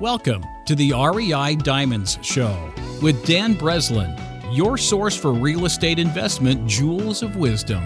Welcome to the REI Diamonds Show with Dan Breslin, your source for real estate investment jewels of wisdom.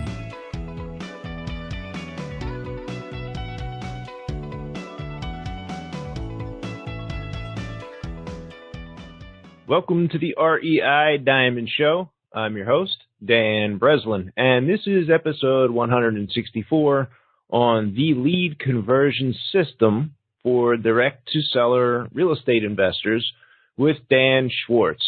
Welcome to the REI Diamond Show. I'm your host, Dan Breslin, and this is episode 164 on the lead conversion system for direct-to-seller real estate investors with Dan Schwartz.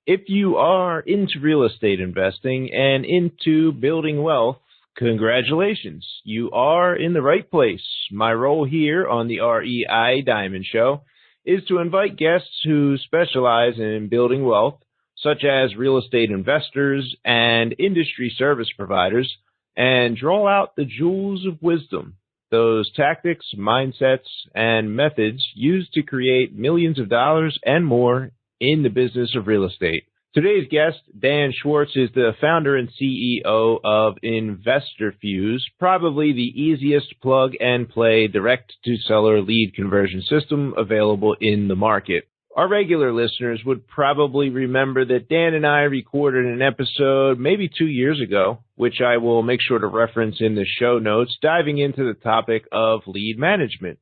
If you are into real estate investing and into building wealth, congratulations. You are in the right place. My role here on the REI Diamond Show is to invite guests who specialize in building wealth, such as real estate investors and industry service providers, and draw out the jewels of wisdom, those tactics, mindsets, and methods used to create millions of dollars and more in the business of real estate. Today's guest, Dan Schwartz, is the founder and CEO of InvestorFuse, probably the easiest plug-and-play direct-to-seller lead conversion system available in the market. Our regular listeners would probably remember that Dan and I recorded an episode maybe 2 years ago, which I will make sure to reference in the show notes, diving into the topic of lead management.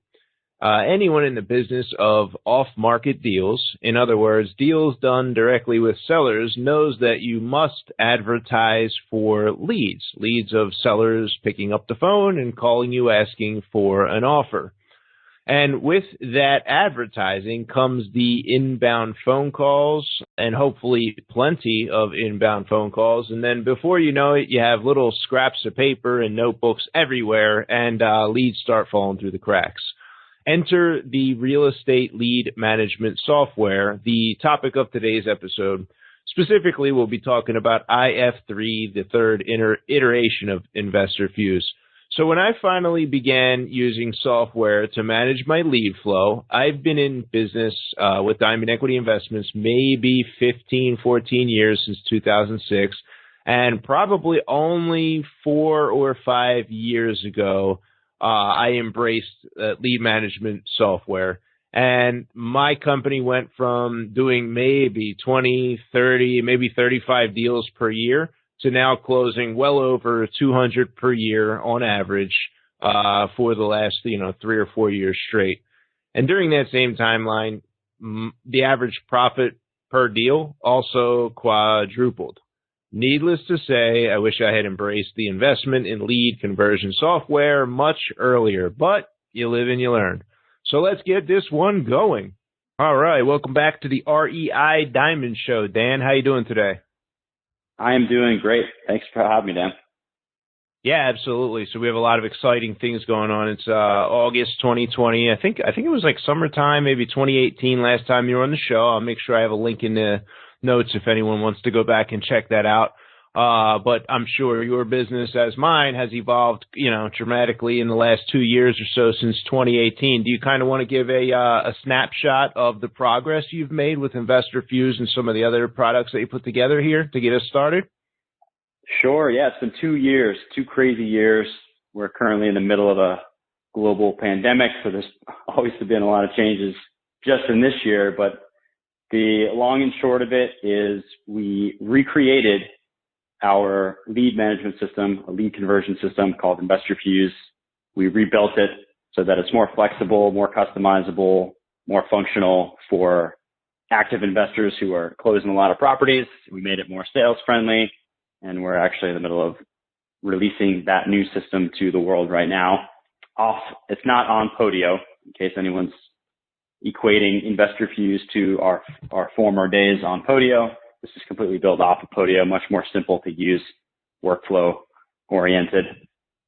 Anyone in the business of off-market deals, in other words, deals done directly with sellers, knows that you must advertise for leads of sellers picking up the phone and calling you asking for an offer. And with that advertising comes the inbound phone calls and hopefully plenty of inbound phone calls. And then before you know it, you have little scraps of paper and notebooks everywhere, and leads start falling through the cracks. Enter the real estate lead management software, the topic of today's episode. Specifically, we'll be talking about IF3, the third iteration of InvestorFuse. So when I finally began using software to manage my lead flow, I've been in business with Diamond Equity Investments maybe 15, 14 years, since 2006, and probably only 4 or 5 years ago, I embraced lead management software. And my company went from doing maybe 20, 30, maybe 35 deals per year to now closing well over 200 per year on average for the last 3 or 4 years straight. And during that same timeline, the average profit per deal also quadrupled. Needless to say, I wish I had embraced the investment in lead conversion software much earlier, but you live and you learn. So let's get this one going. All right, welcome back to the REI Diamond Show. Dan, how you doing today? I am doing great. Thanks for having me, Dan. Yeah, absolutely. So we have a lot of exciting things going on. It's August 2020. I think it was like summertime, maybe 2018 last time you were on the show. I'll make sure I have a link in the notes if anyone wants to go back and check that out. But I'm sure your business, as mine, has evolved, dramatically in the last 2 years or so since 2018. Do you kind of want to give a snapshot of the progress you've made with InvestorFuse and some of the other products that you put together here to get us started? Sure. Yeah, it's been 2 years, 2 crazy years. We're currently in the middle of a global pandemic, so there's always been a lot of changes just in this year. But the long and short of it is we recreated our lead management system, a lead conversion system called InvestorFuse. We rebuilt it so that it's more flexible, more customizable, more functional for active investors who are closing a lot of properties. We made it more sales friendly, and we're actually in the middle of releasing that new system to the world right now. It's not on Podio, in case anyone's equating InvestorFuse to our former days on Podio. This is completely built off of Podio, much more simple to use, workflow oriented.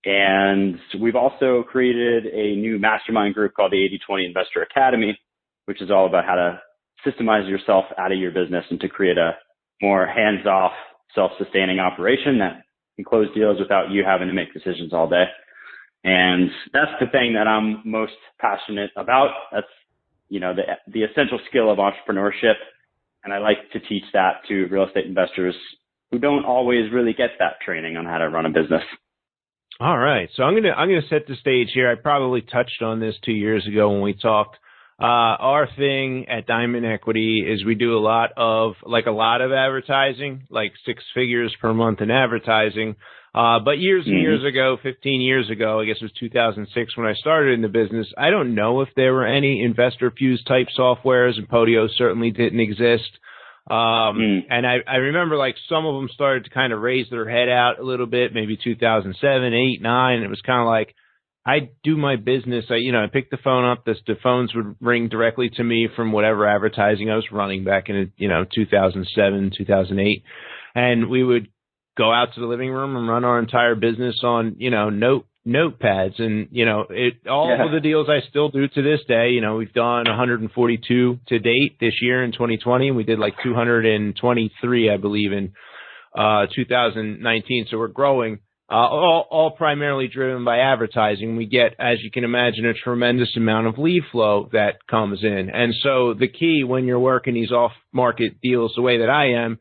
And we've also created a new mastermind group called the 80/20 Investor Academy, which is all about how to systemize yourself out of your business and to create a more hands-off, self-sustaining operation that can close deals without you having to make decisions all day. And that's the thing that I'm most passionate about. That's, the essential skill of entrepreneurship. And I like to teach that to real estate investors who don't always really get that training on how to run a business. All right. So I'm gonna set the stage here. I probably touched on this 2 years ago when we talked. Our thing at Diamond Equity is we do a lot of advertising, like 6 figures per month in advertising. But years and years ago, 15 years ago, I guess it was 2006 when I started in the business, I don't know if there were any investor fuse type softwares, and Podio certainly didn't exist. And I remember like some of them started to kind of raise their head out a little bit, maybe 2007, 8, 9. It was kind of like, I do my business. I picked the phone up. The phones would ring directly to me from whatever advertising I was running back in, 2007, 2008. And we would go out to the living room and run our entire business on, notepads. And, all of the deals I still do to this day. We've done 142 to date this year in 2020. And we did like 223, I believe, in 2019. So we're growing. All primarily driven by advertising. We get, as you can imagine, a tremendous amount of lead flow that comes in. And so the key when you're working these off-market deals the way that I am,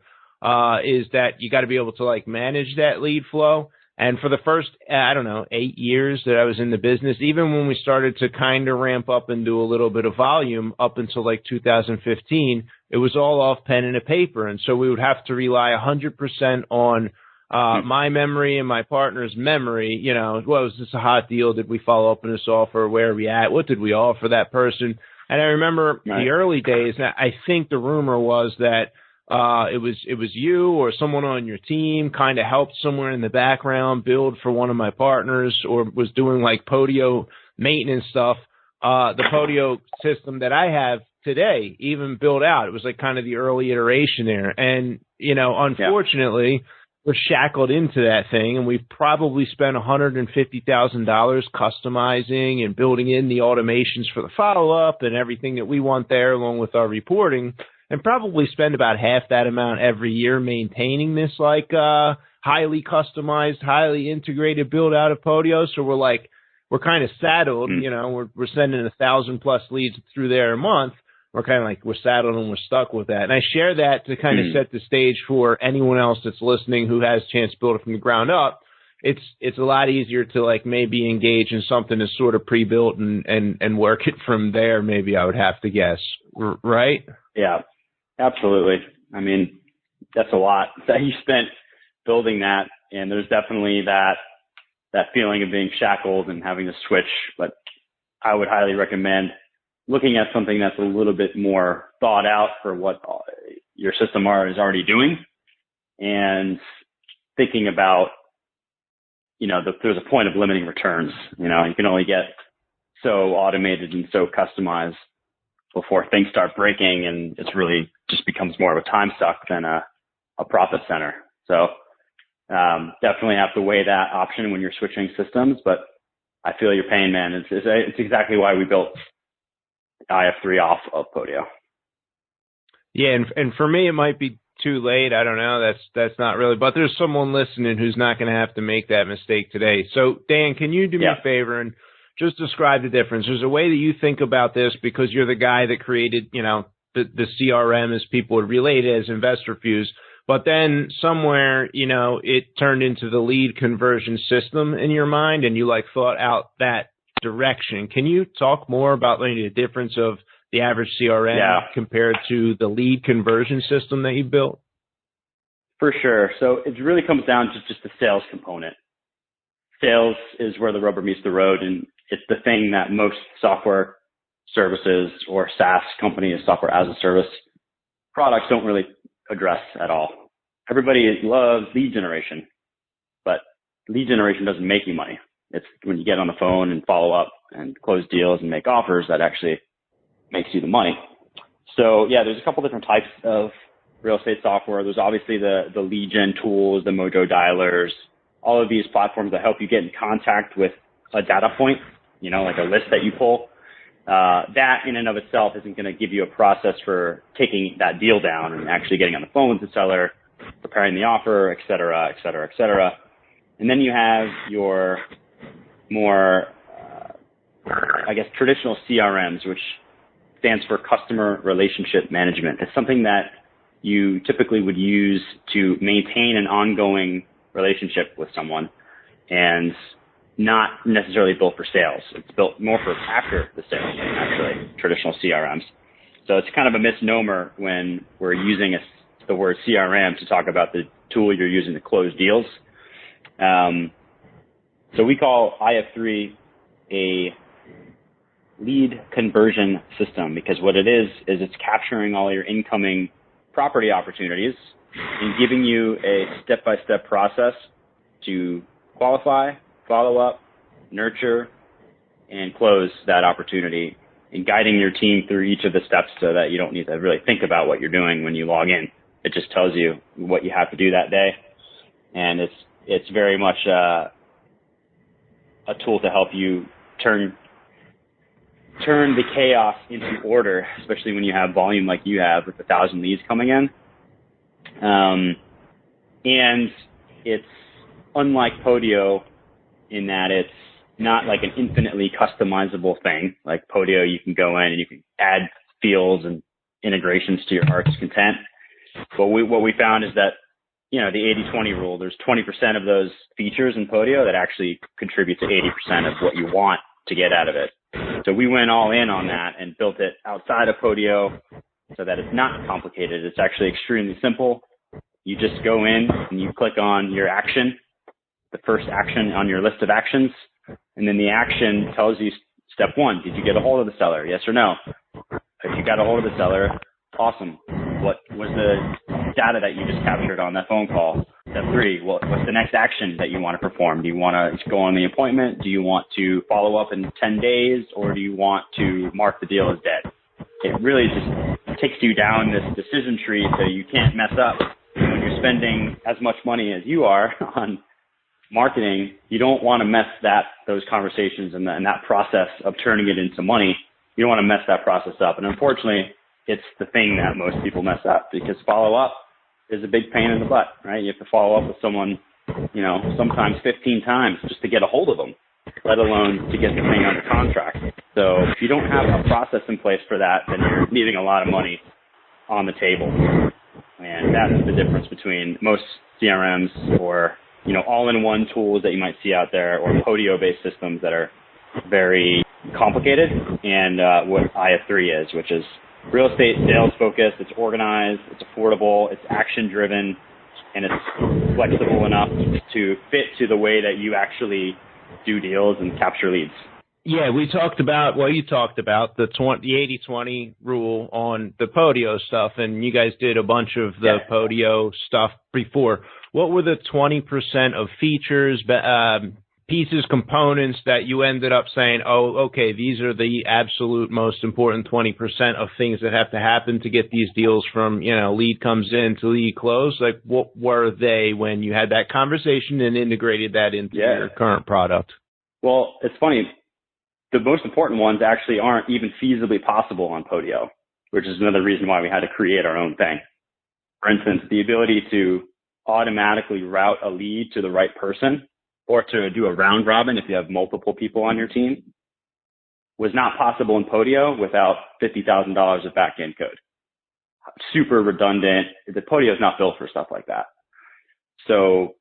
is that you got to be able to like manage that lead flow. And for the first, 8 years that I was in the business, even when we started to kind of ramp up and do a little bit of volume up until like 2015, it was all off pen and a paper. And so we would have to rely 100% on my memory and my partner's memory. Was this a hot deal? Did we follow up on this offer? Where are we at? What did we offer that person? And I remember the early days, and I think the rumor was that it was you or someone on your team kind of helped somewhere in the background build for one of my partners, or was doing like Podio maintenance stuff. The Podio system that I have today even built out. It was like kind of the early iteration there. And, unfortunately, we're shackled into that thing, and we've probably spent $150,000 customizing and building in the automations for the follow-up and everything that we want there, along with our reporting, and probably spend about half that amount every year maintaining this like highly customized, highly integrated build out of Podio. So we're kind of saddled. We're sending 1,000+ leads through there a month. We're kind of like, we're saddled and we're stuck with that. And I share that to kind of set the stage for anyone else that's listening who has a chance to build it from the ground up. It's a lot easier to like maybe engage in something that's sort of pre-built and work it from there. Maybe I would have to guess, right? Yeah, absolutely. I mean, that's a lot that you spent building that. And there's definitely that feeling of being shackled and having to switch. But I would highly recommend looking at something that's a little bit more thought out for what your system is already doing, and thinking about, there's a point of limiting returns. You can only get so automated and so customized before things start breaking, and it's really just becomes more of a time suck than a profit center. So definitely have to weigh that option when you're switching systems. But I feel your pain, man. It's exactly why we built IF3 off of Podio. Yeah, and for me, it might be too late. I don't know. That's not really. But there's someone listening who's not going to have to make that mistake today. So, Dan, can you do me a favor and just describe the difference? There's a way that you think about this because you're the guy that created, the CRM, as people would relate it, as Investor Fuse. But then somewhere, it turned into the lead conversion system in your mind, and you like thought out that direction. Can you talk more about the difference of the average CRM compared to the lead conversion system that you built? For sure. So it really comes down to just the sales component. Sales is where the rubber meets the road, and it's the thing that most software services or SaaS companies, software as a service products, don't really address at all. Everybody loves lead generation, but lead generation doesn't make you money. It's when you get on the phone and follow up and close deals and make offers that actually makes you the money. So there's a couple different types of real estate software. There's obviously the lead gen tools, the Mojo dialers, all of these platforms that help you get in contact with a data point, like a list that you pull. That in and of itself isn't going to give you a process for taking that deal down and actually getting on the phone with the seller, preparing the offer, et cetera, et cetera, et cetera. And then you have your more, traditional CRMs, which stands for customer relationship management. It's something that you typically would use to maintain an ongoing relationship with someone. And not necessarily built for sales. It's built more for after the sales, actually, traditional CRMs. So it's kind of a misnomer when we're using the word CRM to talk about the tool you're using to close deals. So we call IF3 a lead conversion system, because what it is it's capturing all your incoming property opportunities and giving you a step-by-step process to qualify, follow up, nurture, and close that opportunity, and guiding your team through each of the steps so that you don't need to really think about what you're doing when you log in. It just tells you what you have to do that day. And it's very much a tool to help you turn the chaos into order, especially when you have volume like you have with 1,000 leads coming in. And it's unlike Podio in that it's not like an infinitely customizable thing. Like Podio, you can go in and you can add fields and integrations to your heart's content. But what we found is that, the 80-20 rule, there's 20% of those features in Podio that actually contribute to 80% of what you want to get out of it. So we went all in on that and built it outside of Podio so that it's not complicated. It's actually extremely simple. You just go in and you click on your action, the first action on your list of actions, and then the action tells you step one, did you get a hold of the seller? Yes or no? If you got a hold of the seller, awesome. What was the data that you just captured on that phone call? Step three, what's the next action that you want to perform? Do you want to go on the appointment? Do you want to follow up in 10 days? Or do you want to mark the deal as dead? It really just takes you down this decision tree so you can't mess up. And when you're spending as much money as you are on marketing, you don't want to mess those conversations and that process of turning it into money. You don't want to mess that process up. And unfortunately, it's the thing that most people mess up, because follow-up is a big pain in the butt, right? You have to follow up with someone, sometimes 15 times just to get a hold of them, let alone to get the thing under contract. So if you don't have a process in place for that, then you're leaving a lot of money on the table. And that's the difference between most CRMs or, all-in-one tools that you might see out there, or Podio-based systems that are very complicated, and what IF3 is, which is real estate sales focused. It's organized, it's affordable, it's action driven, and it's flexible enough to fit to the way that you actually do deals and capture leads. Yeah, you talked about the 80-20 rule on the Podio stuff, and you guys did a bunch of the Podio stuff before. What were the 20% of features, pieces, components that you ended up saying, oh, okay, these are the absolute most important 20% of things that have to happen to get these deals from, lead comes in to lead close? Like, what were they when you had that conversation and integrated that into your current product? Well, it's funny. The most important ones actually aren't even feasibly possible on Podio, which is another reason why we had to create our own thing. For instance, the ability to automatically route a lead to the right person, or to do a round robin if you have multiple people on your team, was not possible in Podio without $50,000 of back-end code. Super redundant. The Podio is not built for stuff like that. So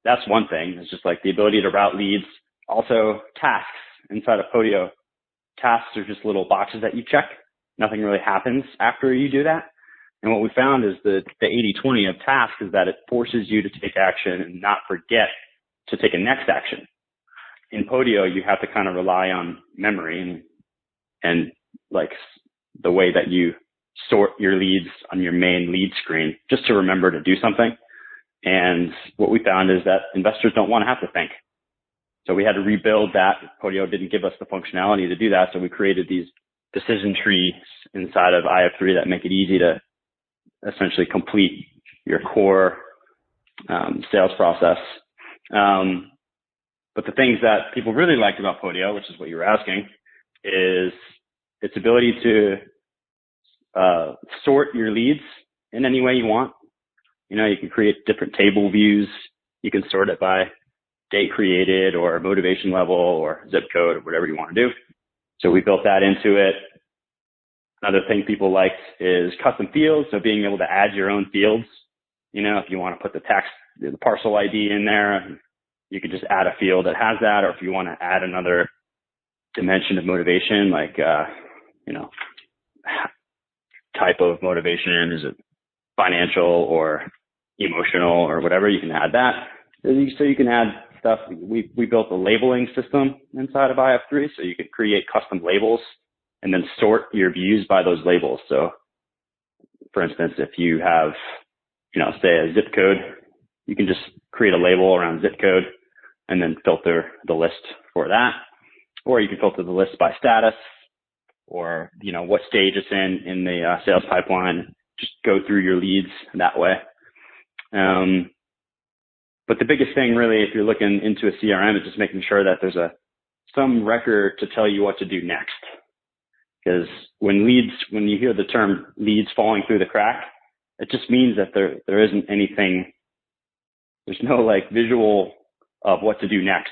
that's one thing. It's just like the ability to route leads. Also, tasks inside of Podio. Tasks are just little boxes that you check. Nothing really happens after you do that. And what we found is that the 80-20 of tasks is that it forces you to take action and not forget to take a next action. In Podio, you have to kind of rely on memory and like the way that you sort your leads on your main lead screen just to remember to do something. And what we found is that investors don't want to have to think. So we had to rebuild that. Podio didn't give us the functionality to do that. So we created these decision trees inside of IF3 that make it easy to essentially complete your core sales process. But the things that people really liked about Podio, which is what you were asking, is its ability to sort your leads in any way you want. You can create different table views. You can sort it by date created or motivation level or zip code or whatever you want to do. So we built that into it. Another thing people liked is custom fields. So being able to add your own fields, if you want to put the parcel ID in there, you could just add a field that has that, or if you want to add another dimension of motivation, like, type of motivation, is it financial or emotional or whatever, you can add that. So you can add stuff. We built a labeling system inside of IF3, so you can create custom labels and then sort your views by those labels. So for instance, if you have, say a zip code, you can just create a label around zip code and then filter the list for that. Or you can filter the list by status, or, what stage it's in the sales pipeline. Just go through your leads that way. But the biggest thing really, if you're looking into a CRM, is just making sure that there's some record to tell you what to do next. Because when you hear the term leads falling through the crack, it just means that there isn't anything, there's no visual of what to do next.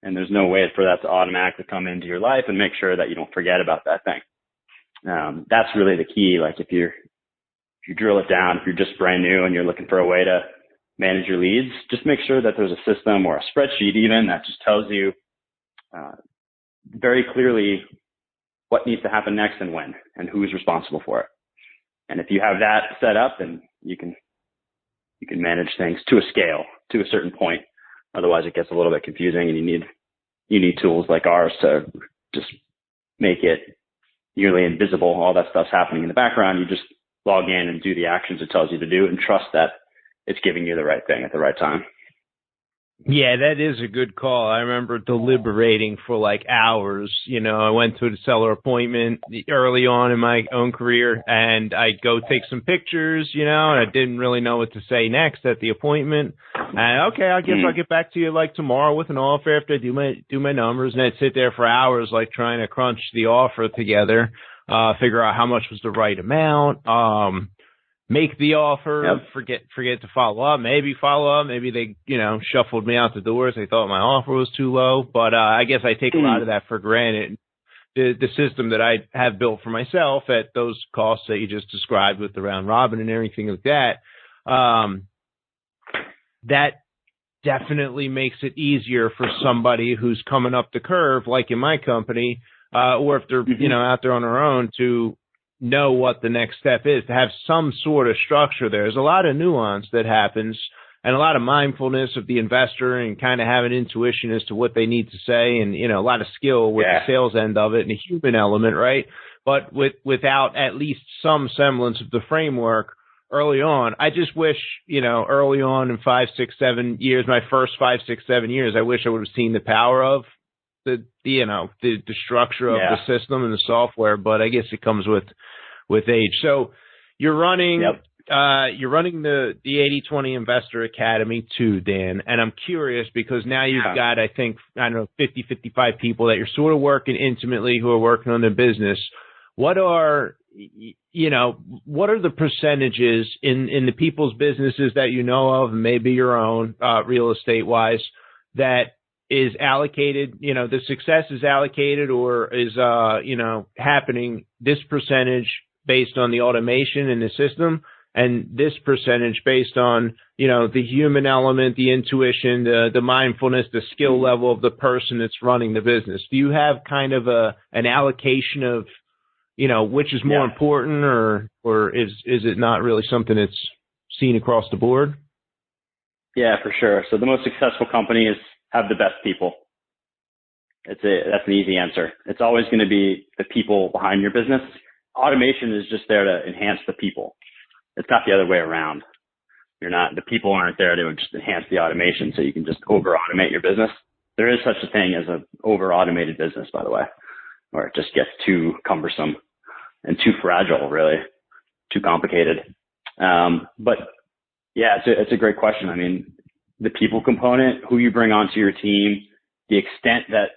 And there's no way for that to automatically come into your life and make sure that you don't forget about that thing. That's really the key. If you drill it down, if you're just brand new and you're looking for a way to manage your leads, just make sure that there's a system or a spreadsheet even that just tells you very clearly what needs to happen next and when, and who's responsible for it. And if you have that set up, then you can manage things to a scale, to a certain point. Otherwise, it gets a little bit confusing, and you need tools like ours to just make it nearly invisible. All that stuff's happening in the background. You just log in and do the actions it tells you to do, and trust that it's giving you the right thing at the right time. Yeah, that is a good call. I remember deliberating for hours. I went to a seller appointment early on in my own career, and I'd go take some pictures, and I didn't really know what to say next at the appointment. And okay, I guess I'll get back to you tomorrow with an offer after I do my numbers. And I'd sit there for hours, trying to crunch the offer together, figure out how much was the right amount, make the offer, forget to follow up, maybe follow up. Maybe they, shuffled me out the doors. They thought my offer was too low, but, I guess I take a lot of that for granted. The system that I have built for myself at those costs that you just described with the round robin and everything like that, that definitely makes it easier for somebody who's coming up the curve, like in my company, or if they're, out there on their own, to know what the next step is, to have some sort of structure there. There's a lot of nuance that happens, and a lot of mindfulness of the investor, and kind of having intuition as to what they need to say, and, a lot of skill with the sales end of it and the human element, right? But without at least some semblance of the framework early on. I just wish, early on in 5, 6, 7 years, my first 5, 6, 7 years, I wish I would have seen the power of the structure of the system and the software, but I guess it comes with age. So you're running the 80/20 Investor Academy too, Dan, and I'm curious because now you've got, I think, 50, 55 people that you're sort of working intimately, who are working on the business. What are the percentages in the people's businesses that you know of, maybe your own, real estate wise, that is allocated, the success is allocated or is, happening this percentage based on the automation in the system, and this percentage based on, the human element, the intuition, the mindfulness, the skill level of the person that's running the business? Do you have kind of an allocation of, which is more important, or is it not really something that's seen across the board? Yeah, for sure. So the most successful companies have the best people. That's an easy answer. It's always going to be the people behind your business. Automation is just there to enhance the people. It's not the other way around. The people aren't there to just enhance the automation so you can just over automate your business. There is such a thing as an over automated business, by the way, where it just gets too cumbersome and too fragile, really, too complicated. But yeah, it's a great question. I mean, the people component, who you bring onto your team, the extent that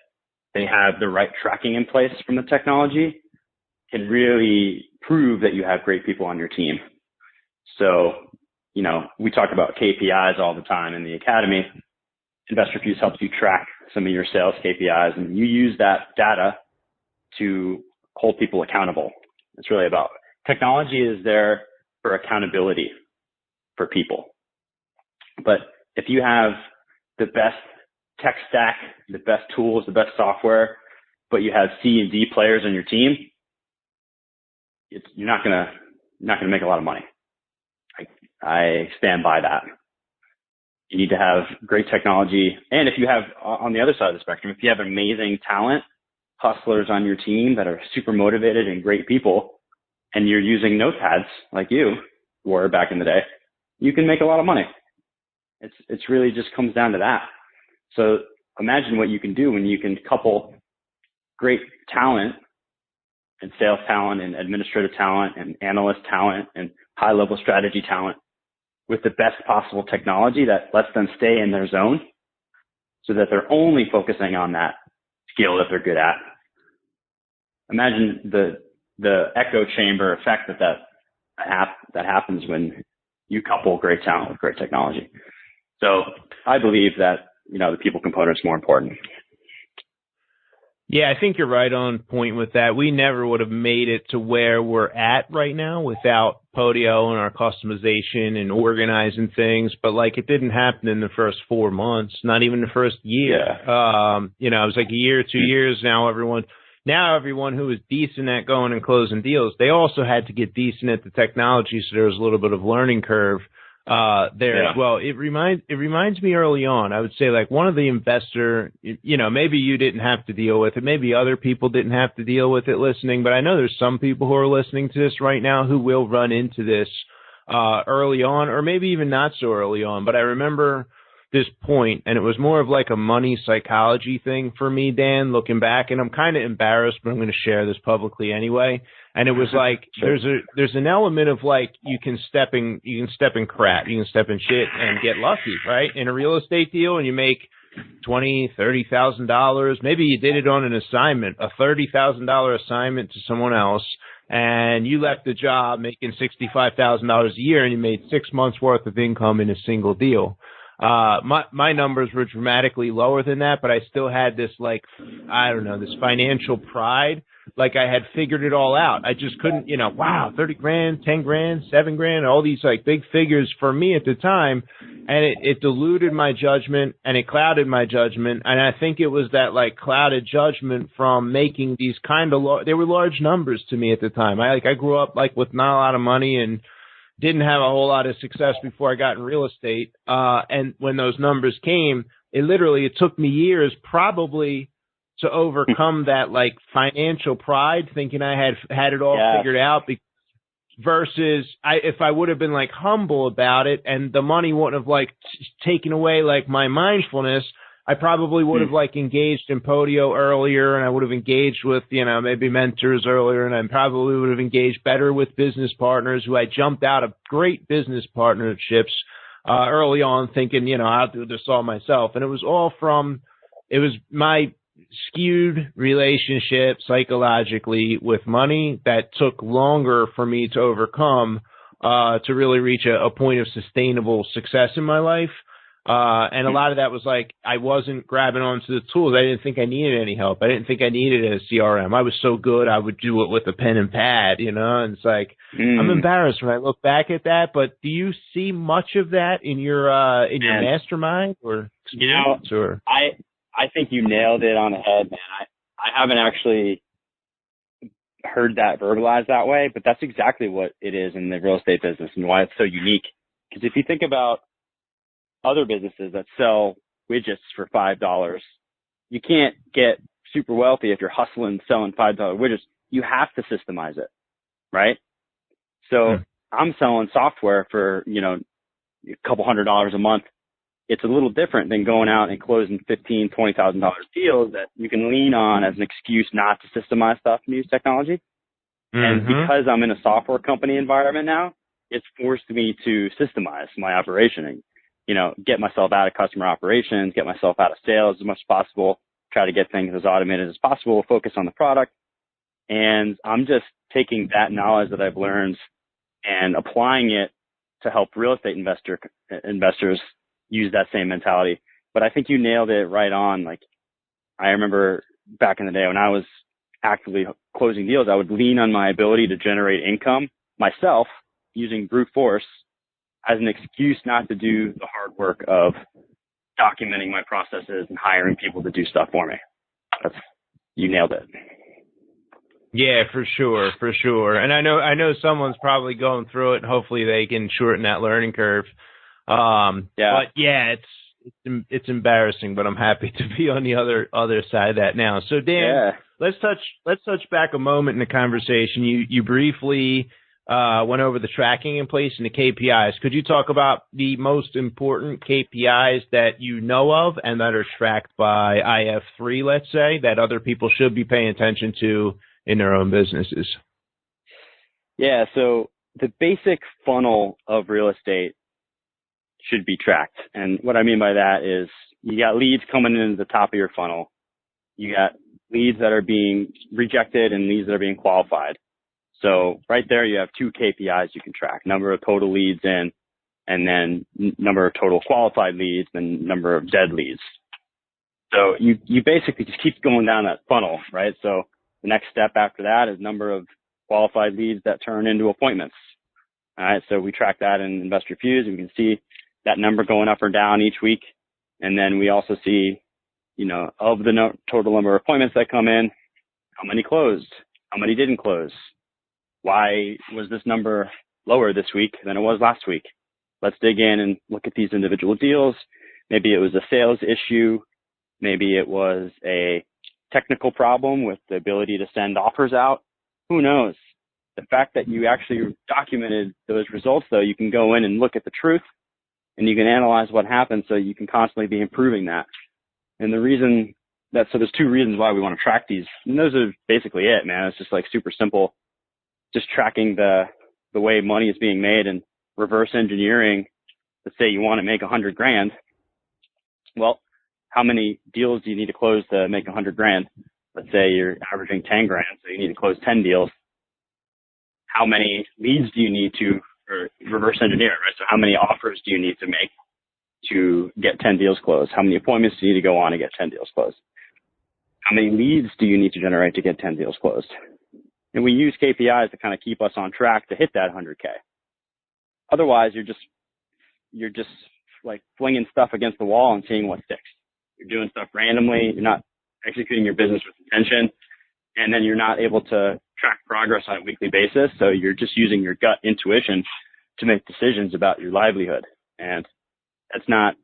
they have the right tracking in place from the technology can really prove that you have great people on your team. So, we talk about KPIs all the time in the academy. InvestorFuse helps you track some of your sales KPIs, and you use that data to hold people accountable. It's really about technology is there for accountability for people. But if you have the best tech stack, the best tools, the best software, but you have C and D players on your team, you're not gonna make a lot of money. I stand by that. You need to have great technology, and if you have, on the other side of the spectrum, if you have amazing talent, hustlers on your team that are super motivated and great people, and you're using notepads like you were back in the day, you can make a lot of money. It's really just comes down to that. So imagine what you can do when you can couple great talent and sales talent and administrative talent and analyst talent and high level strategy talent with the best possible technology that lets them stay in their zone so that they're only focusing on that skill that they're good at. Imagine the echo chamber effect that happens when you couple great talent with great technology. So I believe that, the people component is more important. Yeah, I think you're right on point with that. We never would have made it to where we're at right now without Podio and our customization and organizing things. But it didn't happen in the first 4 months, not even the first year. Yeah. It was like a year, 2 years. Now everyone who was decent at going and closing deals, they also had to get decent at the technology. So there was a little bit of learning curve there as well. It reminds me early on, I would say one of the investor, maybe you didn't have to deal with it. Maybe other people didn't have to deal with it listening, but I know there's some people who are listening to this right now who will run into this early on, or maybe even not so early on. But I remember this point, and it was more of a money psychology thing for me, Dan, looking back, and I'm kind of embarrassed, but I'm going to share this publicly anyway. And it was Sure. there's an element of you can step in crap, you can step in shit and get lucky, right? In a real estate deal, and you make $20,000-$30,000. Maybe you did it on an assignment, a $30,000 assignment to someone else, and you left the job making $65,000 a year, and you made 6 months worth of income in a single deal. My numbers were dramatically lower than that, but I still had this this financial pride. I had figured it all out. I just couldn't, wow, 30 grand, 10 grand, 7 grand, all these big figures for me at the time. And it diluted my judgment and it clouded my judgment. And I think it was that clouded judgment from making these they were large numbers to me at the time. I grew up with not a lot of money and didn't have a whole lot of success before I got in real estate. And when those numbers came, it took me years probably to overcome that financial pride, thinking I had it all figured out. Versus if I would have been humble about it and the money wouldn't have taken away my mindfulness, I probably would have engaged in Podio earlier, and I would have engaged with, maybe mentors earlier, and I probably would have engaged better with business partners who I jumped out of great business partnerships early on thinking, I'll do this all myself. And it was my skewed relationship psychologically with money that took longer for me to overcome to really reach a point of sustainable success in my life. And a lot of that was I wasn't grabbing onto the tools. I didn't think I needed any help. I didn't think I needed a CRM. I was so good I would do it with a pen and pad, and it's I'm embarrassed when I look back at that. But do you see much of that in your mastermind or experience? Or I think you nailed it on the head, man. I haven't actually heard that verbalized that way, but that's exactly what it is in the real estate business and why it's so unique. Because if you think about other businesses that sell widgets for $5, you can't get super wealthy if you're hustling, selling $5 widgets. You have to systemize it, right? So I'm selling software for, a couple $100 a month. It's a little different than going out and closing $15,000, $20,000 deals that you can lean on as an excuse not to systemize stuff and use technology. And because I'm in a software company environment now, it's forced me to systemize my operation and, get myself out of customer operations, get myself out of sales as much as possible, try to get things as automated as possible, focus on the product. And I'm just taking that knowledge that I've learned and applying it to help real estate investors use that same mentality. But I think you nailed it right on. I remember back in the day when I was actively closing deals, I would lean on my ability to generate income myself using brute force as an excuse not to do the hard work of documenting my processes and hiring people to do stuff for me. You nailed it. Yeah, for sure. And I know someone's probably going through it, and hopefully they can shorten that learning curve. But yeah, it's embarrassing, but I'm happy to be on the other side of that now. So Dan, let's touch back a moment in the conversation. You briefly went over the tracking in place and the KPIs. Could you talk about the most important KPIs that you know of and that are tracked by IF3, let's say, that other people should be paying attention to in their own businesses? Yeah, so the basic funnel of real estate should be tracked. And what I mean by that is you got leads coming into the top of your funnel. You got leads that are being rejected and leads that are being qualified. So right there, you have two KPIs you can track: number of total leads in, and then number of total qualified leads, and number of dead leads. So you basically just keep going down that funnel, right? So the next step after that is number of qualified leads that turn into appointments. All right. So we track that in Investor Fuse. We can see that number going up or down each week. And then we also see, of the total number of appointments that come in, how many closed, how many didn't close. Why was this number lower this week than it was last week? Let's dig in and look at these individual deals. Maybe it was a sales issue. Maybe it was a technical problem with the ability to send offers out. Who knows? The fact that you actually documented those results, though, you can go in and look at the truth and you can analyze what happened, so you can constantly be improving that. And the reason so there's two reasons why we want to track these. And those are basically it, man. It's just like super simple. Just tracking the way money is being made and reverse engineering. Let's say you want to make $100,000. Well, how many deals do you need to close to make $100,000? Let's say you're averaging 10 grand, so you need to close 10 deals. How many leads do you need to reverse engineer, right? So how many offers do you need to make to get 10 deals closed? How many appointments do you need to go on to get 10 deals closed? How many leads do you need to generate to get 10 deals closed? And we use KPIs to kind of keep us on track to hit that 100K. Otherwise, you're just like flinging stuff against the wall and seeing what sticks. You're doing stuff randomly. You're not executing your business with intention. And then you're not able to track progress on a weekly basis. So you're just using your gut intuition to make decisions about your livelihood. And that's not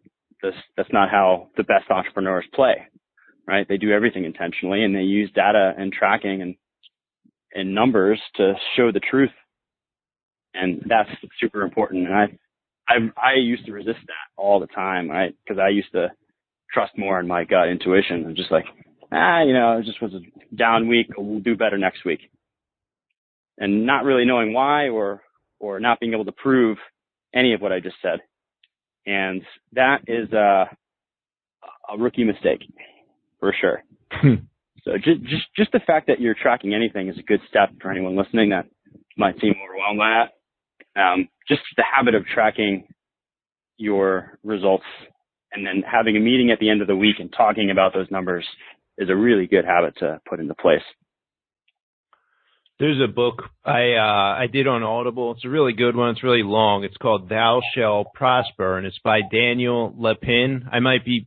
how the best entrepreneurs play, right? They do everything intentionally, and they use data and tracking and numbers to show the truth. And that's super important. And I used to resist that all the time, right? Because I used to trust more in my gut intuition and just like, it just was a down week. We'll do better next week. And not really knowing why or not being able to prove any of what I just said. And that is a rookie mistake for sure. So just the fact that you're tracking anything is a good step for anyone listening that might seem overwhelmed by that. Just the habit of tracking your results and then having a meeting at the end of the week and talking about those numbers is a really good habit to put into place. There's a book I did on Audible. It's a really good one. It's really long. It's called Thou Shall Prosper, and it's by Daniel Lapin.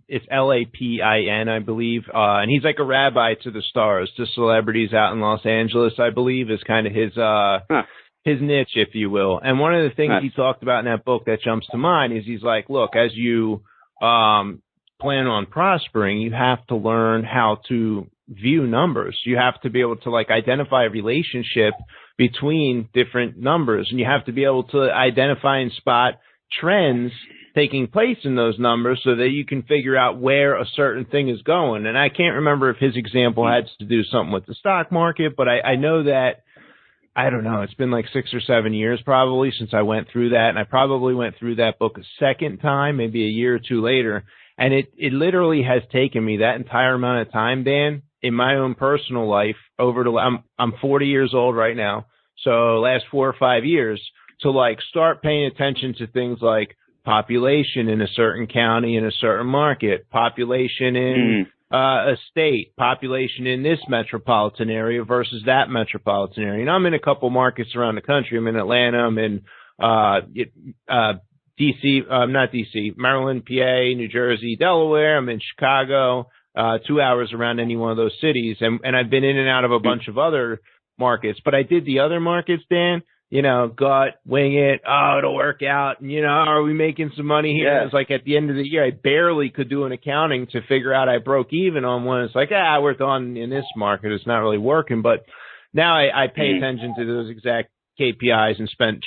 It's Lapin, I believe. And he's like a rabbi to the stars, to celebrities out in Los Angeles, I believe, is kind of his niche, if you will. And one of the things he talked about in that book that jumps to mind is he's like, look, as you plan on prospering, you have to learn how to view numbers. You have to be able to identify a relationship between different numbers, and you have to be able to identify and spot trends taking place in those numbers so that you can figure out where a certain thing is going. And I can't remember if his example had to do something with the stock market, but I know that, I don't know, it's been like 6 or 7 years probably since I went through that, and I probably went through that book a second time, maybe a year or two later, and it literally has taken me that entire amount of time, Dan, in my own personal life I'm 40 years old right now. So last 4 or 5 years to start paying attention to things like population in a certain county, in a certain market, population in a state, population in this metropolitan area versus that metropolitan area. And I'm in a couple markets around the country. I'm in Atlanta. I'm in DC, not DC, Maryland, PA, New Jersey, Delaware. I'm in Chicago, 2 hours around any one of those cities. And I've been in and out of a bunch of other markets, but I did the other markets, Dan, gut, wing it. Oh, it'll work out. And, are we making some money here? Yeah. It was like at the end of the year, I barely could do an accounting to figure out I broke even on one. It's like, we're done in this market. It's not really working. But now I pay attention to those exact KPIs and spent,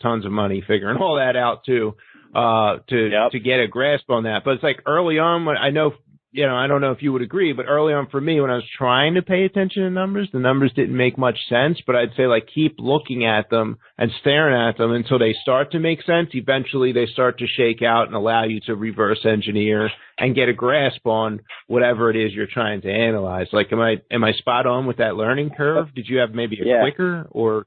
tons of money figuring all that out too, to get a grasp on that. But it's like early on, I know, I don't know if you would agree, but early on for me, when I was trying to pay attention to numbers, the numbers didn't make much sense. But I'd say keep looking at them and staring at them until they start to make sense. Eventually they start to shake out and allow you to reverse engineer and get a grasp on whatever it is you're trying to analyze. Am I spot on with that learning curve? Did you have maybe a quicker or?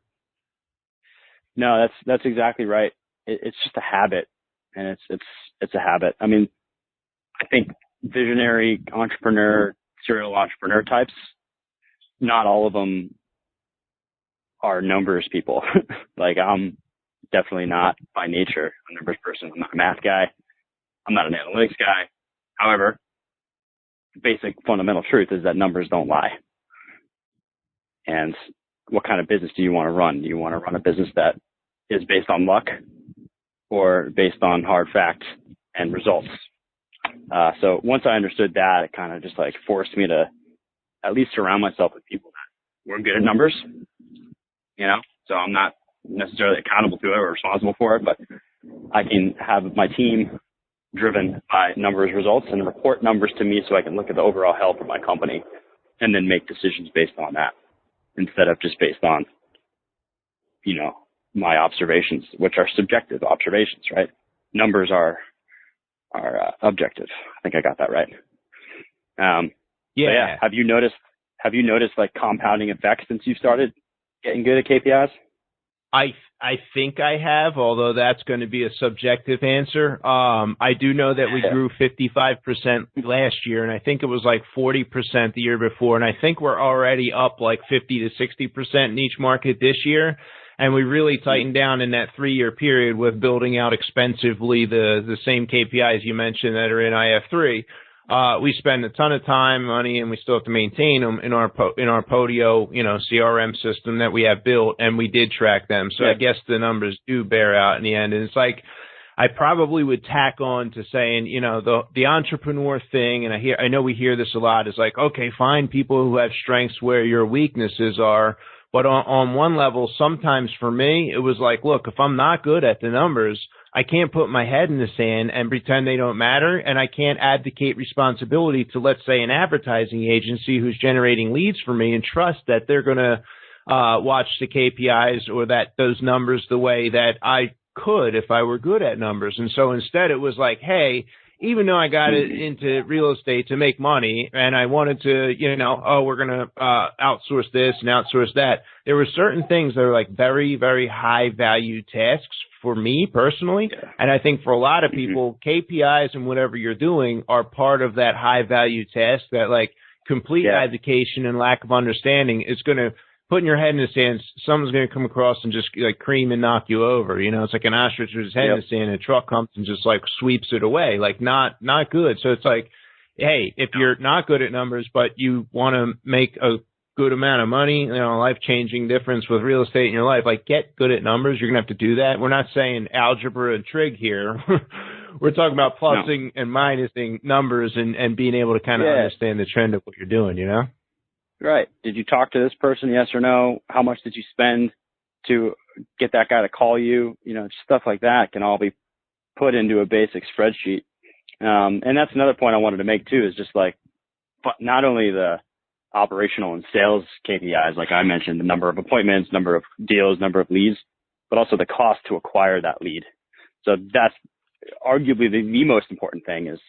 No, that's exactly right. It's just a habit, and it's a habit. I mean, I think visionary entrepreneur, serial entrepreneur types, not all of them are numbers people. I'm definitely not by nature a numbers person. I'm not a math guy. I'm not an analytics guy. However, the basic fundamental truth is that numbers don't lie. And what kind of business do you want to run? Do you want to run a business that is based on luck or based on hard facts and results? So once I understood that, it kind of just forced me to at least surround myself with people that were good at numbers, so I'm not necessarily accountable to it or responsible for it, but I can have my team driven by numbers results and report numbers to me so I can look at the overall health of my company and then make decisions based on that instead of just based on, my observations, which are subjective observations, right? Numbers are objective. I think I got that right. Yeah. Have you noticed compounding effects since you started getting good at KPIs? I think I have, although that's going to be a subjective answer. I do know that we grew 55% last year, and I think it was 40% the year before, and I think we're already up 50 to 60% in each market this year. And we really tightened down in that 3-year period with building out expensively the same KPIs you mentioned that are in IF3. We spend a ton of time, money, and we still have to maintain them in our Podio, CRM system that we have built, and we did track them. So I guess the numbers do bear out in the end. And it's I probably would tack on to saying, the entrepreneur thing, and I know we hear this a lot, is okay, find people who have strengths where your weaknesses are. But on one level, sometimes for me, it was look, if I'm not good at the numbers, I can't put my head in the sand and pretend they don't matter. And I can't abdicate responsibility to, let's say, an advertising agency who's generating leads for me and trust that they're going to watch the KPIs or that those numbers the way that I could if I were good at numbers. And so instead it was hey, even though I got into real estate to make money and I wanted to, we're going to outsource this and outsource that, there were certain things that are very, very high value tasks for me personally. Yeah. And I think for a lot of people, KPIs and whatever you're doing are part of that high value task that complete education and lack of understanding is going to put in your head in the sand. Someone's going to come across and just cream and knock you over. It's like an ostrich with his head in the sand, and a truck comes and just sweeps it away. Not good. So it's hey, if you're not good at numbers, but you want to make a good amount of money, life-changing difference with real estate in your life, get good at numbers. You're going to have to do that. We're not saying algebra and trig here. We're talking about plussing and minusing numbers and being able to kind of understand the trend of what you're doing, Right. Did you talk to this person? Yes or no? How much did you spend to get that guy to call you? Stuff like that can all be put into a basic spreadsheet. And that's another point I wanted to make too, is just not only the operational and sales KPIs, like I mentioned, the number of appointments, number of deals, number of leads, but also the cost to acquire that lead. So that's arguably the most important thing, is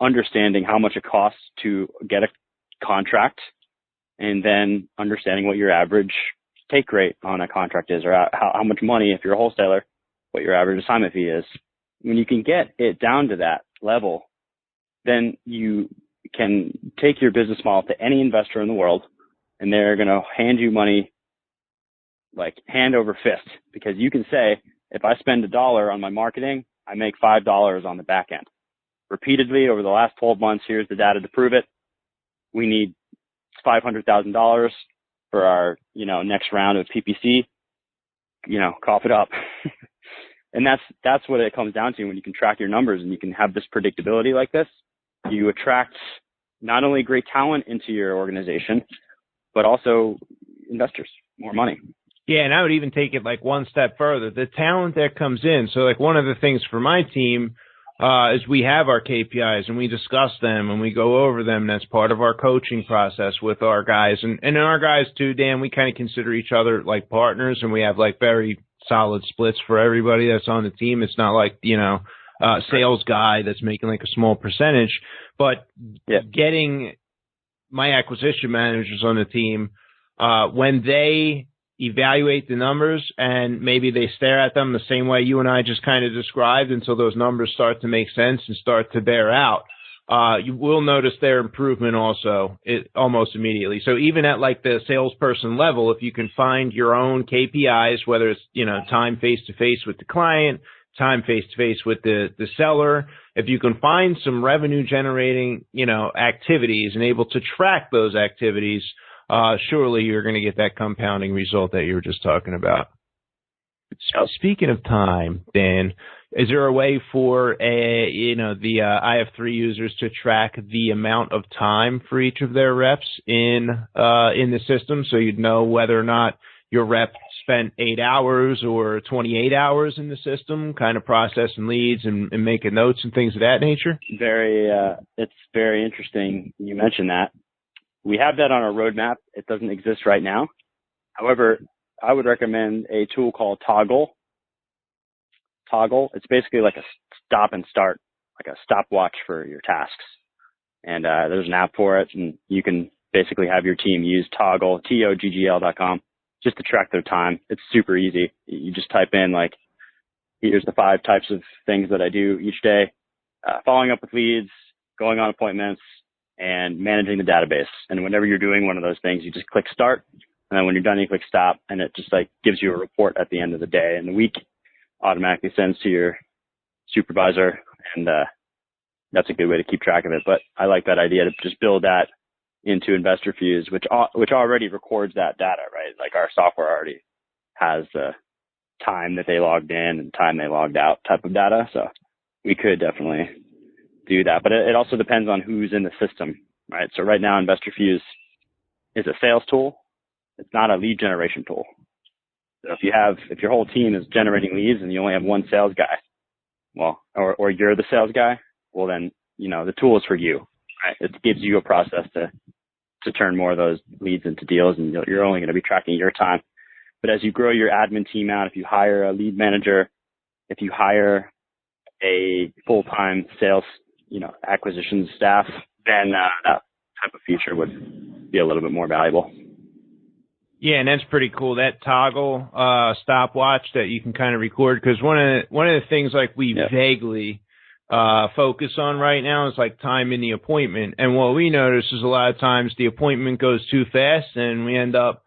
understanding how much it costs to get a contract, and then understanding what your average take rate on a contract is, or how much money, if you're a wholesaler, what your average assignment fee is. When you can get it down to that level, then you can take your business model to any investor in the world, and they're going to hand you money hand over fist, because you can say, if I spend $1 on my marketing, I make $5 on the back end. Repeatedly over the last 12 months, here's the data to prove it. We need $500,000 for our, next round of PPC, cough it up. And that's what it comes down to. When you can track your numbers and you can have this predictability like this, you attract not only great talent into your organization, but also investors, more money. Yeah, and I would even take it like one step further. The talent that comes in. So like one of the things for my team is we have our KPIs and we discuss them and we go over them. That's part of our coaching process with our guys. And our guys too, Dan, we kind of consider each other like partners, and we have like very solid splits for everybody that's on the team. It's not like, sales guy that's making like a small percentage, but getting my acquisition managers on the team, when they evaluate the numbers and maybe they stare at them the same way you and I just kind of described until those numbers start to make sense and start to bear out, you will notice their improvement also almost immediately. So even at like the salesperson level, if you can find your own KPIs, whether it's, time face-to-face with the client, time face-to-face with the seller, if you can find some revenue generating, activities and able to track those activities, surely you're going to get that compounding result that you were just talking about. Speaking of time, Dan, is there a way for the IF3 users to track the amount of time for each of their reps in the system, so you'd know whether or not your rep spent 8 hours or 28 hours in the system, kind of processing leads and making notes and things of that nature? It's very interesting you mentioned that. We have that on our roadmap. It doesn't exist right now. However, I would recommend a tool called Toggle. It's basically like a stop and start, like a stopwatch for your tasks. And there's an app for it, and you can basically have your team use Toggle, TOGGL.com, just to track their time. It's super easy. You just type in like, here's the 5 types of things that I do each day: following up with leads, going on appointments, and managing the database. And whenever you're doing one of those things, you just click start. And then when you're done, you click stop, and it just like gives you a report at the end of the day. And the week automatically sends to your supervisor. And that's a good way to keep track of it. But I like that idea to just build that into InvestorFuse, which already records that data, right? Like our software already has the time that they logged in and time they logged out type of data. So we could definitely do that, but it also depends on who's in the system, right? So right now, InvestorFuse is a sales tool. It's not a lead generation tool. So if your whole team is generating leads and you only have one sales guy, well, or you're the sales guy, well then, the tool is for you, right? It gives you a process to turn more of those leads into deals, and you're only going to be tracking your time. But as you grow your admin team out, if you hire a lead manager, if you hire a full-time sales acquisition staff, then that type of feature would be a little bit more valuable. Yeah, and that's pretty cool. That Toggle stopwatch that you can kind of record, because one of the things like we vaguely focus on right now is like time in the appointment. And what we notice is a lot of times the appointment goes too fast and we end up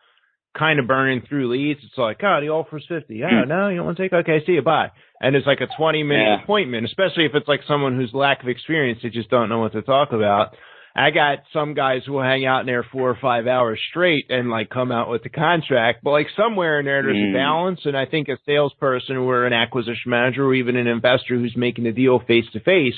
kind of burning through leads. It's like, oh, the offer's 50. Oh, no, you don't want to take? Okay, see you, bye. And it's like a 20-minute appointment, especially if it's like someone who's lack of experience. They just don't know what to talk about. I got some guys who will hang out in there 4 or 5 hours straight and like come out with the contract. But like somewhere in there's a balance. And I think a salesperson or an acquisition manager or even an investor who's making a deal face to face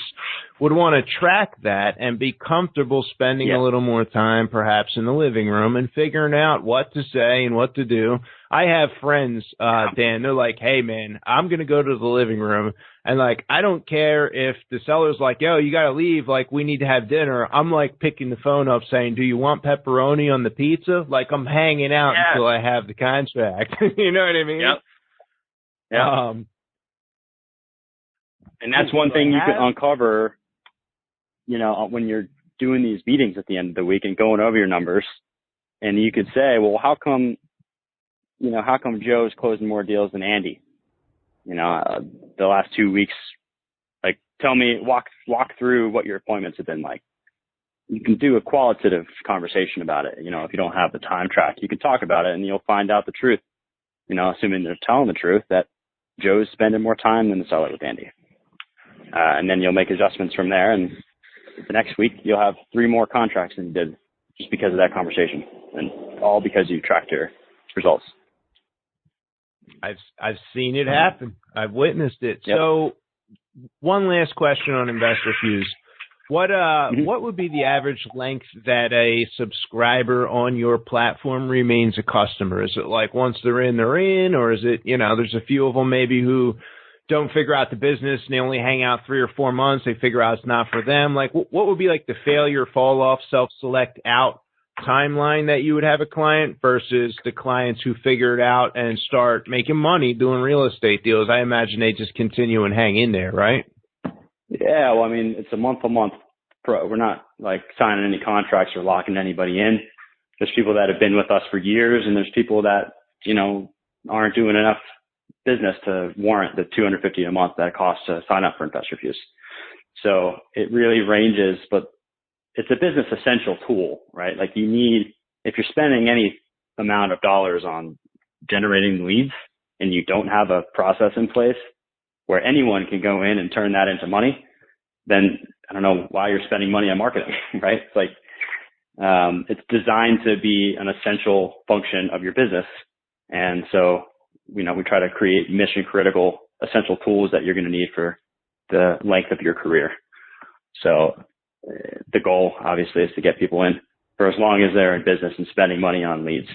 would want to track that and be comfortable spending a little more time perhaps in the living room and figuring out what to say and what to do. I have friends, Dan, they're like, hey man, I'm going to go to the living room. And like, I don't care if the seller's like, yo, you got to leave. Like, we need to have dinner. I'm like picking the phone up saying, do you want pepperoni on the pizza? Like, I'm hanging out until I have the contract. You know what I mean? Yep. Yeah. And that's one thing you can uncover, when you're doing these meetings at the end of the week and going over your numbers. And you could say, well, how come Joe's closing more deals than Andy? The last 2 weeks, like, tell me, walk through what your appointments have been like. You can do a qualitative conversation about it. If you don't have the time track, you can talk about it and you'll find out the truth. Assuming they're telling the truth, that Joe's spending more time, then sell it with Andy. And then you'll make adjustments from there. And the next week you'll have 3 more contracts than you did just because of that conversation, and all because you tracked your results. I've seen it happen. I've witnessed it. Yep. So one last question on Investor Fuse. What would be the average length that a subscriber on your platform remains a customer? Is it like once they're in, or is it, there's a few of them maybe who don't figure out the business and they only hang out 3 or 4 months. They figure out it's not for them. Like what would be like the failure, fall off, self-select out timeline that you would have a client versus the clients who figure it out and start making money doing real estate deals? I imagine they just continue and hang in there, right? Yeah, well, I mean, it's a month-to-month pro. We're not like signing any contracts or locking anybody in. There's people that have been with us for years, and there's people that, aren't doing enough business to warrant the $250 a month that it costs to sign up for Investor Fuse. So it really ranges, but it's a business essential tool, right? Like if you're spending any amount of dollars on generating leads and you don't have a process in place where anyone can go in and turn that into money, then I don't know why you're spending money on marketing, right? It's like, it's designed to be an essential function of your business. And so, we try to create mission critical, essential tools that you're going to need for the length of your career. So the goal obviously is to get people in for as long as they're in business and spending money on leads.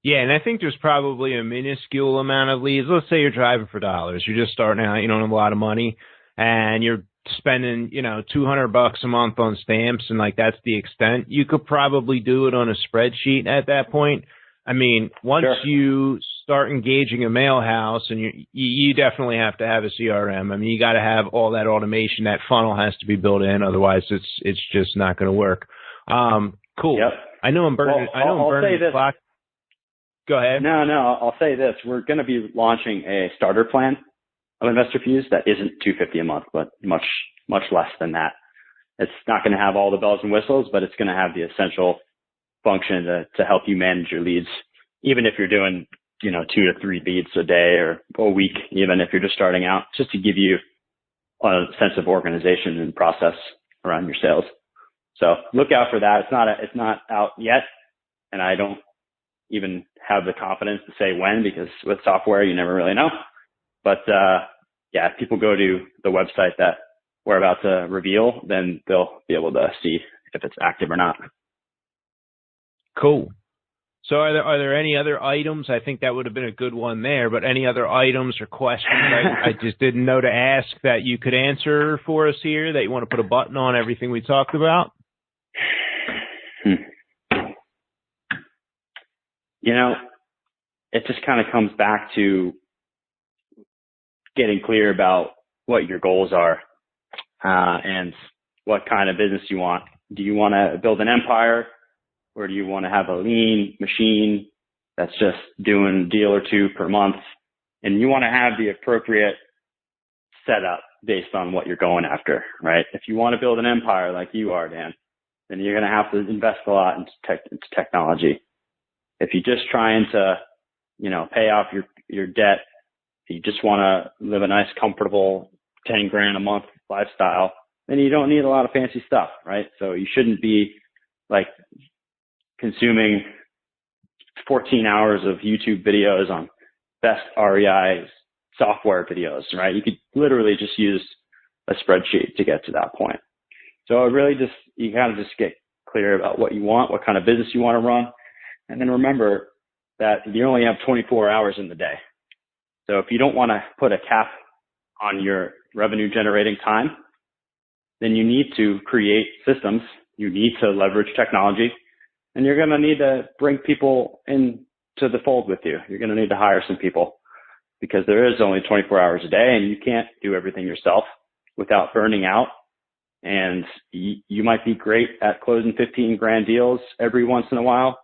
Yeah, and I think there's probably a minuscule amount of leads. Let's say you're driving for dollars. You're just starting out, you don't have a lot of money, and you're spending, $200 a month on stamps, and like that's the extent. You could probably do it on a spreadsheet at that point. I mean, once Sure. you start engaging a mail house, and you definitely have to have a CRM. I mean, you got to have all that automation. That funnel has to be built in, otherwise it's just not going to work. Cool. Yep. I know I'm burning. Well, I know I'm burning the clock. Go ahead. No, I'll say this. We're going to be launching a starter plan of Investor Fuse that isn't $250 a month, but much, much less than that. It's not going to have all the bells and whistles, but it's going to have the essential function to help you manage your leads, even if you're doing, 2 to 3 leads a day or a week, even if you're just starting out, just to give you a sense of organization and process around your sales. So look out for that. It's not out yet, and I don't even have the confidence to say when, because with software you never really know. But if people go to the website that we're about to reveal, then they'll be able to see if it's active or not. Cool. So are there any other items? I think that would have been a good one there, but any other items or questions I just didn't know to ask that you could answer for us here, that you want to put a button on everything we talked about? It just kind of comes back to getting clear about what your goals are and what kind of business you want. Do you want to build an empire, or do you want to have a lean machine that's just doing a deal or 2 per month? And you want to have the appropriate setup based on what you're going after, right? If you want to build an empire like you are, Dan, then you're going to have to invest a lot into technology. If you're just trying to, pay off your debt, you just want to live a nice, comfortable $10,000 a month lifestyle, then you don't need a lot of fancy stuff, right? So you shouldn't be like consuming 14 hours of YouTube videos on best REI software videos, right? You could literally just use a spreadsheet to get to that point. So it really you gotta just get clear about what you want, what kind of business you want to run. And then remember that you only have 24 hours in the day. So if you don't want to put a cap on your revenue generating time, then you need to create systems. You need to leverage technology, and you're going to need to bring people into the fold with you. You're going to need to hire some people, because there is only 24 hours a day, and you can't do everything yourself without burning out. And you might be great at closing $15,000 deals every once in a while,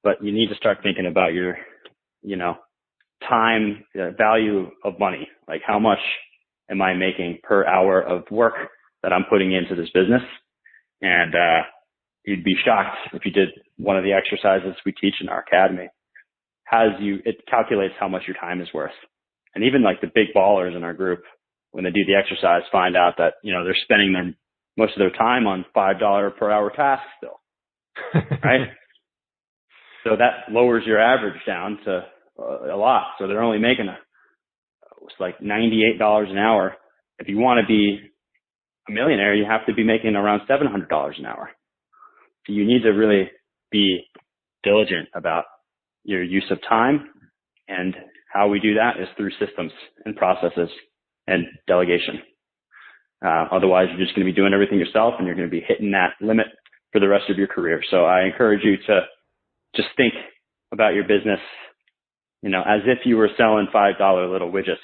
but you need to start thinking about your, time, value of money. Like, how much am I making per hour of work that I'm putting into this business? And you'd be shocked if you did one of the exercises we teach in our academy, it calculates how much your time is worth. And even like the big ballers in our group, when they do the exercise, find out that, they're spending most of their time on $5 per hour tasks still, right? So that lowers your average down to a lot. So they're only making it's like $98 an hour. If you want to be a millionaire, you have to be making around $700 an hour. So you need to really be diligent about your use of time, and how we do that is through systems and processes and delegation. Otherwise, you're just going to be doing everything yourself, and you're going to be hitting that limit for the rest of your career. So I encourage you to just think about your business, as if you were selling $5 little widgets.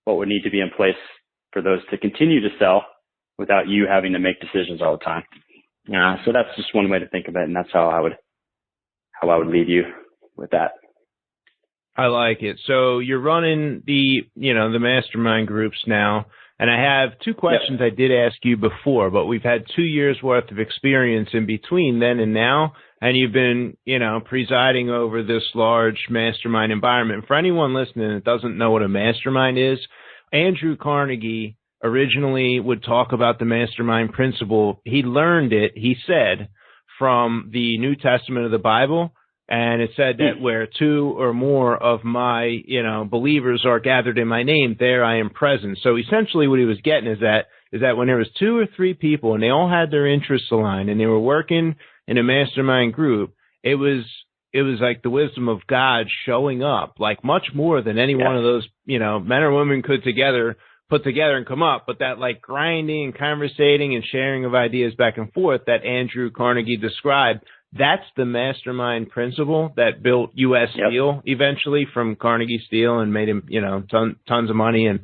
What would need to be in place for those to continue to sell without you having to make decisions all the time? So that's just one way to think of it, and that's how I would leave you with that. I like it. So you're running the mastermind groups now, and I have two questions I did ask you before, but we've had 2 years worth of experience in between then and now, and you've been, presiding over this large mastermind environment. For anyone listening that doesn't know what a mastermind is, Andrew Carnegie originally would talk about the mastermind principle. He learned it, he said, from the New Testament of the Bible. And it said that where two or more of my, believers are gathered in my name, there I am present. So essentially what he was getting is that when there was 2 or 3 people and they all had their interests aligned and they were working in a mastermind group, it was like the wisdom of God showing up, like much more than any one of those, men or women could put together and come up. But that like grinding, conversating, and sharing of ideas back and forth that Andrew Carnegie described, that's the mastermind principle that built U.S. Steel eventually from Carnegie Steel and made him, tons of money. And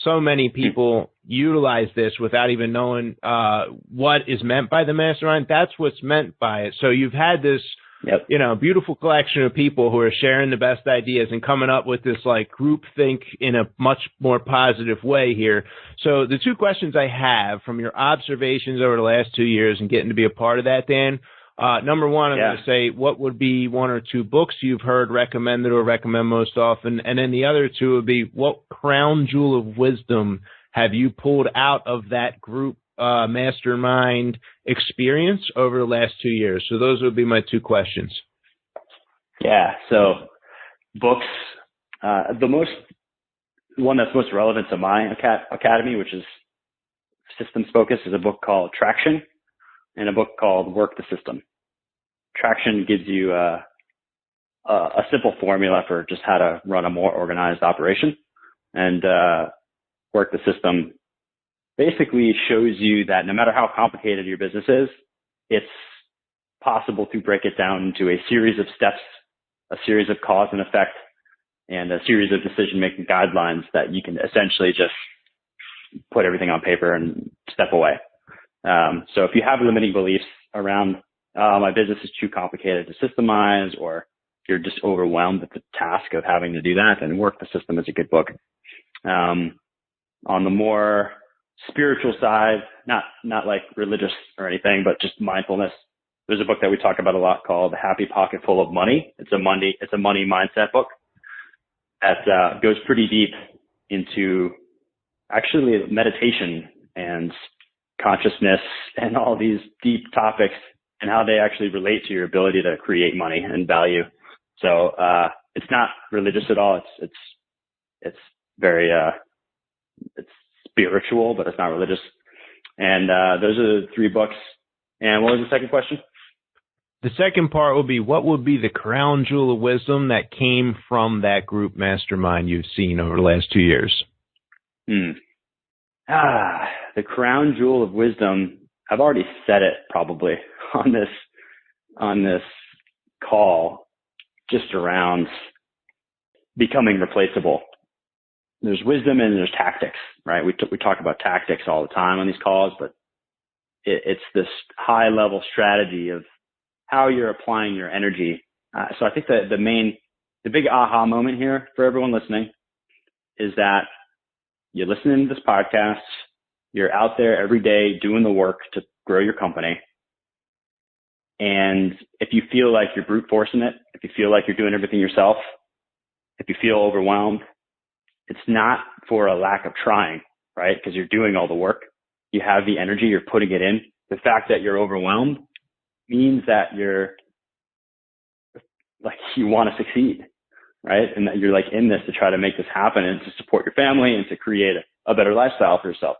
so many people utilize this without even knowing what is meant by the mastermind. That's what's meant by it. So you've had this, beautiful collection of people who are sharing the best ideas and coming up with this like group think in a much more positive way here. So the 2 questions I have from your observations over the last 2 years and getting to be a part of that, Dan, number one, I'm going to say, what would be 1 or 2 books you've heard recommended or recommend most often? And then the other 2 would be, what crown jewel of wisdom have you pulled out of that group mastermind experience over the last 2 years? So those would be my 2 questions. Yeah. So books, the one that's most relevant to my academy, which is systems focused, is a book called Traction, and a book called Work the System. Traction gives you a simple formula for just how to run a more organized operation. And Work the System basically shows you that no matter how complicated your business is, it's possible to break it down into a series of steps, a series of cause and effect, and a series of decision-making guidelines that you can essentially just put everything on paper and step away. So if you have limiting beliefs around my business is too complicated to systemize, or if you're just overwhelmed with the task of having to do that, then Work the System is a good book. On the more spiritual side, not like religious or anything, but just mindfulness, there's a book that we talk about a lot called The Happy Pocket Full of Money. It's a money mindset book that goes pretty deep into actually meditation and consciousness and all these deep topics and how they actually relate to your ability to create money and value. So it's not religious at all. It's very it's spiritual, but it's not religious. And those are the 3 books. And what was the second question? The second part will be, what would be the crown jewel of wisdom that came from that group mastermind you've seen over the last 2 years? The crown jewel of wisdom, I've already said it probably on this call, just around becoming replaceable. There's wisdom and there's tactics, right? We talk about tactics all the time on these calls, but it's this high level strategy of how you're applying your energy. So I think that the big aha moment here for everyone listening is that you're listening to this podcast, you're out there every day doing the work to grow your company. And if you feel like you're brute forcing it, if you feel like you're doing everything yourself, if you feel overwhelmed, it's not for a lack of trying, right? Because you're doing all the work. You have the energy, you're putting it in. The fact that you're overwhelmed means that you're like, you want to succeed, right? And that you're like in this to try to make this happen and to support your family and to create a better lifestyle for yourself.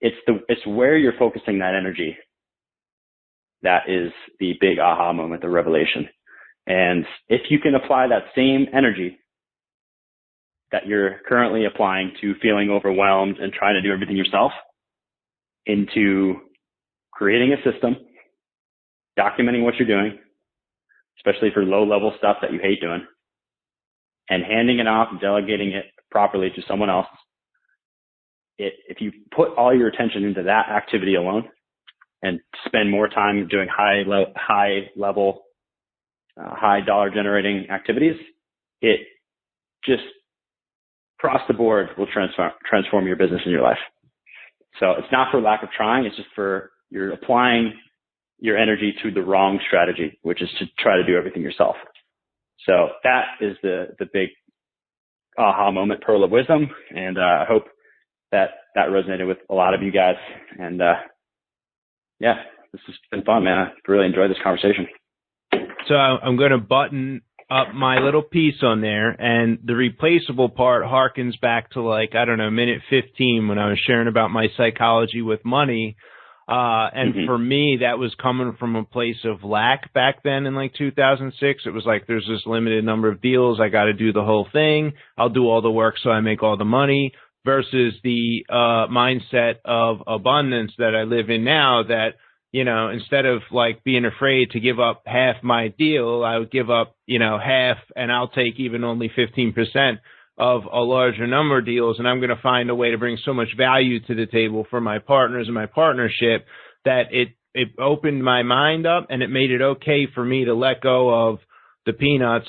It's where you're focusing that energy. That is the big aha moment, the revelation. And if you can apply that same energy that you're currently applying to feeling overwhelmed and trying to do everything yourself into creating a system, documenting what you're doing, especially for low-level stuff that you hate doing, and handing it off and delegating it properly to someone else, if you put all your attention into that activity alone and spend more time doing high dollar generating activities, it just across the board will transform your business and your life. So it's not for lack of trying. It's just for you're applying your energy to the wrong strategy, which is to try to do everything yourself. So that is the big aha moment, pearl of wisdom. And I hope that resonated with a lot of you guys. And yeah, this has been fun, man. I really enjoyed this conversation. So I'm going to button up my little piece on there, and the replaceable part harkens back to like, I don't know, minute 15 when I was sharing about my psychology with money. And for me, that was coming from a place of lack back then in like 2006. It was like, there's this limited number of deals. I got to do the whole thing. I'll do all the work so I make all the money, versus the mindset of abundance that I live in now, that, you know, instead of like being afraid to give up half my deal, I would give up, you know, half, and I'll take even only 15% of a larger number of deals. And I'm going to find a way to bring so much value to the table for my partners and my partnership that it opened my mind up, and it made it okay for me to let go of the peanuts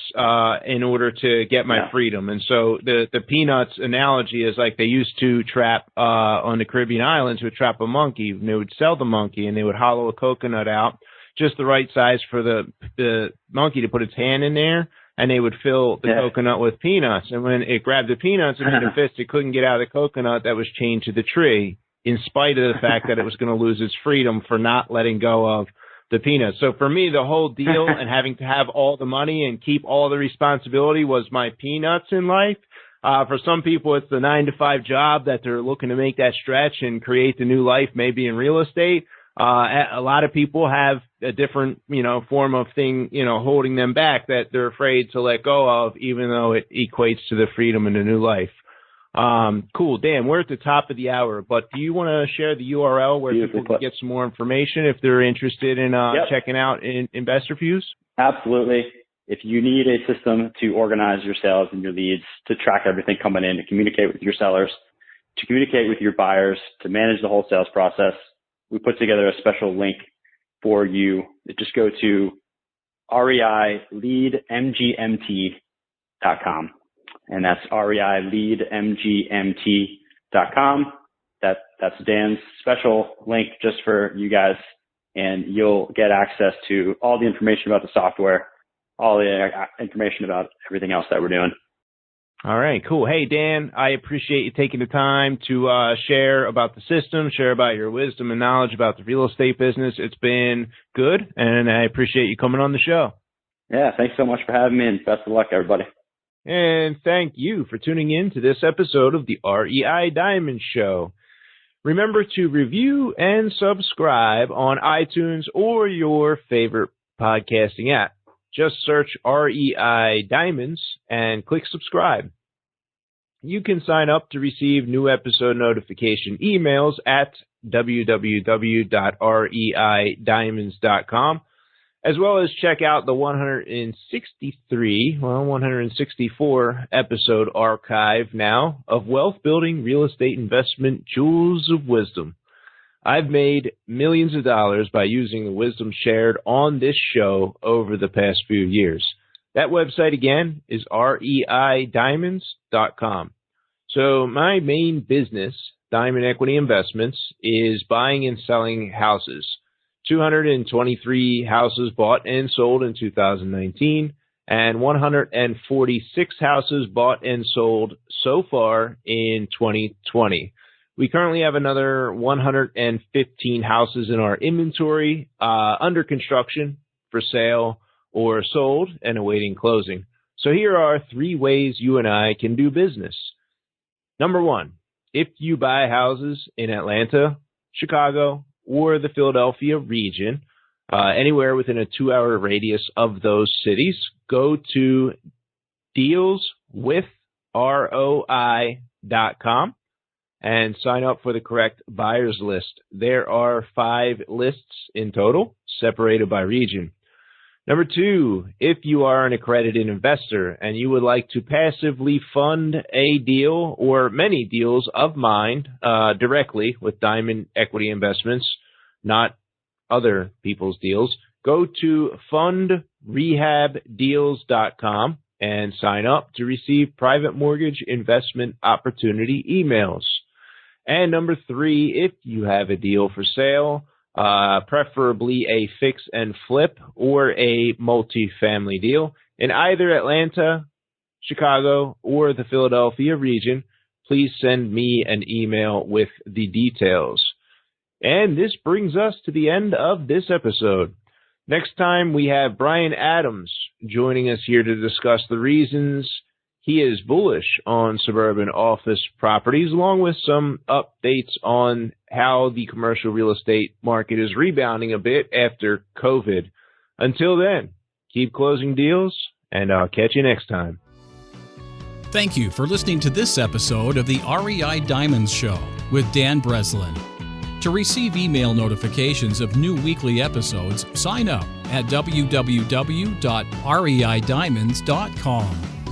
in order to get my freedom. And so the peanuts analogy is like they used to trap on the Caribbean islands, would trap a monkey, and they would sell the monkey, and they would hollow a coconut out just the right size for the monkey to put its hand in there, and they would fill the coconut with peanuts. And when it grabbed the peanuts and made a fist, it couldn't get out of the coconut that was chained to the tree, in spite of the fact that it was going to lose its freedom for not letting go of the peanuts. So for me, the whole deal and having to have all the money and keep all the responsibility was my peanuts in life. For some people, it's the 9-to-5 job that they're looking to make that stretch and create the new life, maybe in real estate. A lot of people have a different, you know, form of thing, you know, holding them back that they're afraid to let go of, even though it equates to the freedom and the new life. Cool. Dan, we're at the top of the hour, but do you want to share the URL where people can get some more information if they're interested in checking out Investor Fuse? Absolutely. If you need a system to organize your sales and your leads, to track everything coming in, to communicate with your sellers, to communicate with your buyers, to manage the whole sales process, we put together a special link for you. Just go to reileadmgmt.com. And that's reileadmgmt.com. That's Dan's special link just for you guys. And you'll get access to all the information about the software, all the information about everything else that we're doing. All right, cool. Hey, Dan, I appreciate you taking the time to share about the system, share about your wisdom and knowledge about the real estate business. It's been good, and I appreciate you coming on the show. Yeah, thanks so much for having me, and best of luck, everybody. And thank you for tuning in to this episode of the REI Diamond Show. Remember to review and subscribe on iTunes or your favorite podcasting app. Just search REI Diamonds and click subscribe. You can sign up to receive new episode notification emails at www.reidiamonds.com, as well as check out the 164 episode archive now of Wealth Building Real Estate Investment Jewels of Wisdom. I've made millions of dollars by using the wisdom shared on this show over the past few years. That website again is reidiamonds.com. So my main business, Diamond Equity Investments, is buying and selling houses. 223 houses bought and sold in 2019, and 146 houses bought and sold so far in 2020. We currently have another 115 houses in our inventory under construction, for sale, or sold and awaiting closing. So here are 3 ways you and I can do business. Number 1, if you buy houses in Atlanta, Chicago, or the Philadelphia region, anywhere within a 2-hour radius of those cities, go to dealswithroi.com and sign up for the correct buyers list. There are 5 lists in total, separated by region. Number 2, if you are an accredited investor and you would like to passively fund a deal or many deals of mine directly with Diamond Equity Investments, not other people's deals, go to fundrehabdeals.com and sign up to receive private mortgage investment opportunity emails. And number 3, if you have a deal for sale, preferably a fix and flip or a multifamily deal in either Atlanta, Chicago, or the Philadelphia region, please send me an email with the details. And this brings us to the end of this episode. Next time, we have Brian Adams joining us here to discuss the reasons he is bullish on suburban office properties, along with some updates on how the commercial real estate market is rebounding a bit after COVID. Until then, keep closing deals, and I'll catch you next time. Thank you for listening to this episode of the REI Diamonds Show with Dan Breslin. To receive email notifications of new weekly episodes, sign up at www.reidiamonds.com.